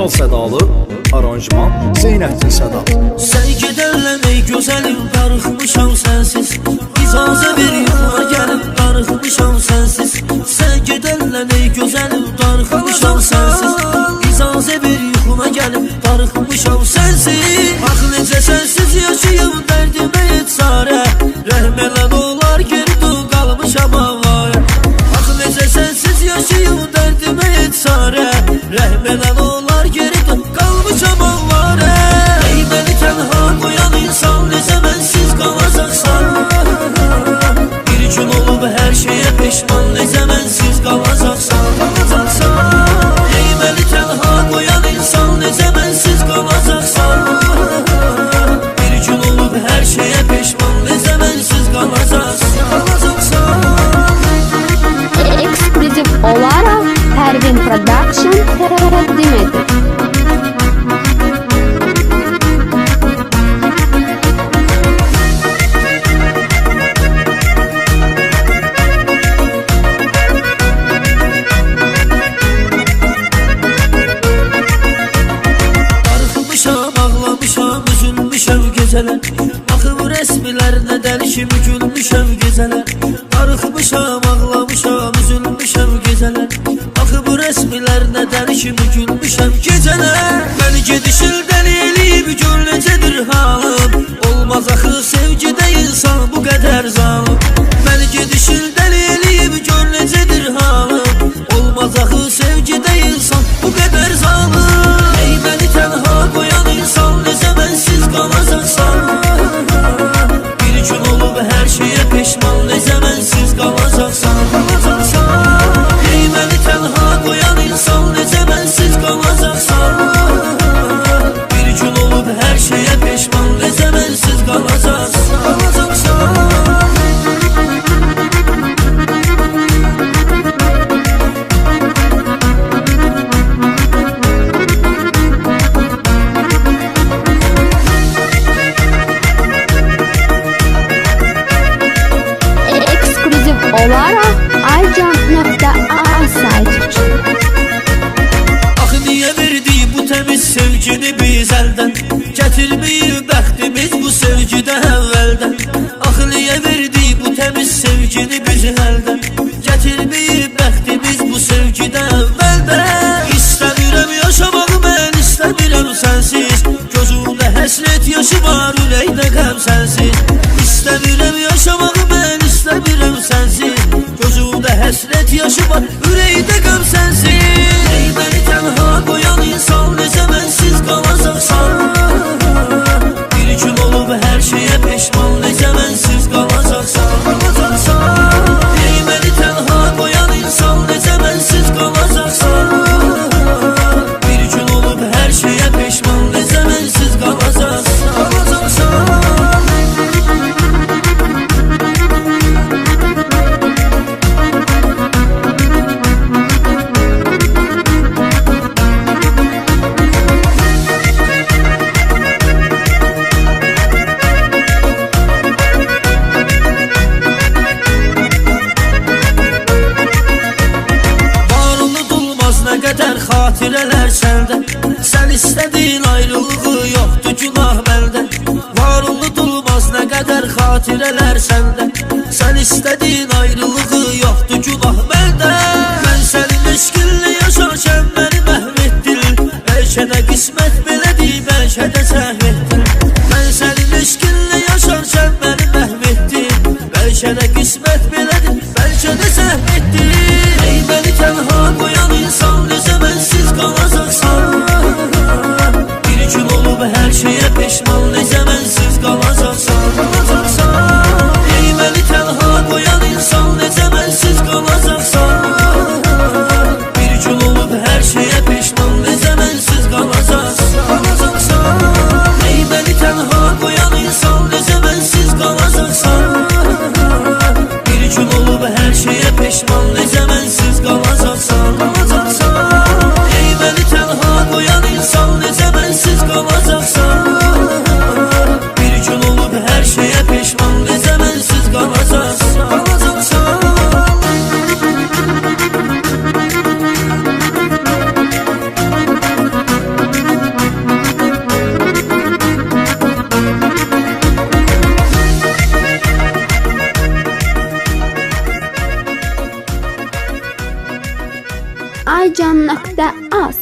Tural Sədalı, aranjman Zeynəttin Sədal. Sən gedərlən ey gözəlim, darıxmışam sənsiz. İcazə ver yuxuma gəlib, darıxmışam sənsiz. Sən gedərlən ey gözəlim, darıxmışam sənsiz. İcazə ver yuxuma gəlib, darıxmışam sənsiz. Bax necə sənsiz yaşayım, dərdimə et çarə. Rəhm elən olar, geridə qalmışam avara. Bax necə sənsiz yaşayım, dərdimə et çarə. Rəhm elən olar, geridə qalmışam avara. Ey məni tənha qoyan insan, necə mənsiz qalacaqsan? Bir gün olub hər şeyə peşman, necə mənsiz qalacaqsan? Ey məni tənha qoyan insan, necə mənsiz qalacaqsan? Bir gün olub hər şeyə peşman, necə mənsiz qalacaqsan? Ekskluziv olaraq Pervin Production təqdim edir. Axı bu rəsmilərinə dəli kimi gülmüşəm gecələr. Darıxmışam, ağlamışam, üzülmüşəm gecələr. Axı bu rəsmilərinə dəli kimi gülmüşəm gecələr. Məni gedişil dəli eləyib, gör necədir halım. Olmaz axı sevgidə insan bu qədər zalım. Məni gedişil dəli eləyib, gör necədir halım. Olmaz axı sevgidə insan bu qədər zalım. Ey məni tənha qoyan insan, necə mənsiz qalacaqsan? Bir gün olub hər şeyə peşman, necə mənsiz qalacaqsan? Ey məni tənha qoyan insan, necə mənsiz qalacaqsan? Bir gün olub hər şeyə peşman, necə mənsiz qalacaqsan? Olaraq aycan.a saytı. Axı niyə verdi bu təmiz sevgini biz əldən? Gətirməyib bəxtimiz bu sevgidə əvvəldən. Axı niyə verdi bu təmiz sevgini biz əldən? Gətirməyib bəxtimiz bu sevgidə əvvəldən. İstəmirəm yaşamağı mən, istəmirəm sənsiz. Gözümdə həsrət yaşı var, ürəkdə qəm sənsiz. İstəmirəm yaşamağı mən, istəmirəm sənsiz. Gözümdə həsrət yaşı var, ürəkdə qəm sənsiz. Ey məni tənha qoyan insan, necə mənsiz qalacaqsan? Bir gün olub hər şeyə peşman, necə mənsiz qalacaqsan? Ey məni tənha qoyan insan, necə mənsiz qalacaqsan? Bir gün olub hər şeyə peşman, necə mənsiz qalacaqsan? Xatirələr səndə, sən istədin ayrılığı yoxdur günah məndə. Var unudulmaz nə qədər xatirələr səndə, sən istədin ayrılığı yoxdur günah məndə. Mən sənin eşqinlə yaşarkən məni məhv etdin, bəlkə də qismət belədir, bəlkə də səhv etdin. Mən sənin eşqinlə yaşarkən məni məhv etdin, bəlkə də qismət belədir, bəlkə də səhv etdin. Ey məni tənha qoyan insan, necə mənsiz qalacaqsan? Bir gün olub hər şeyə peşman, necə mənsiz qalacaqsan? Ey məni tənha qoyan insan, necə mənsiz qalacaqsan? Bir gün olub hər şeyə peşman, necə mənsiz qalacaqsan? aycan.az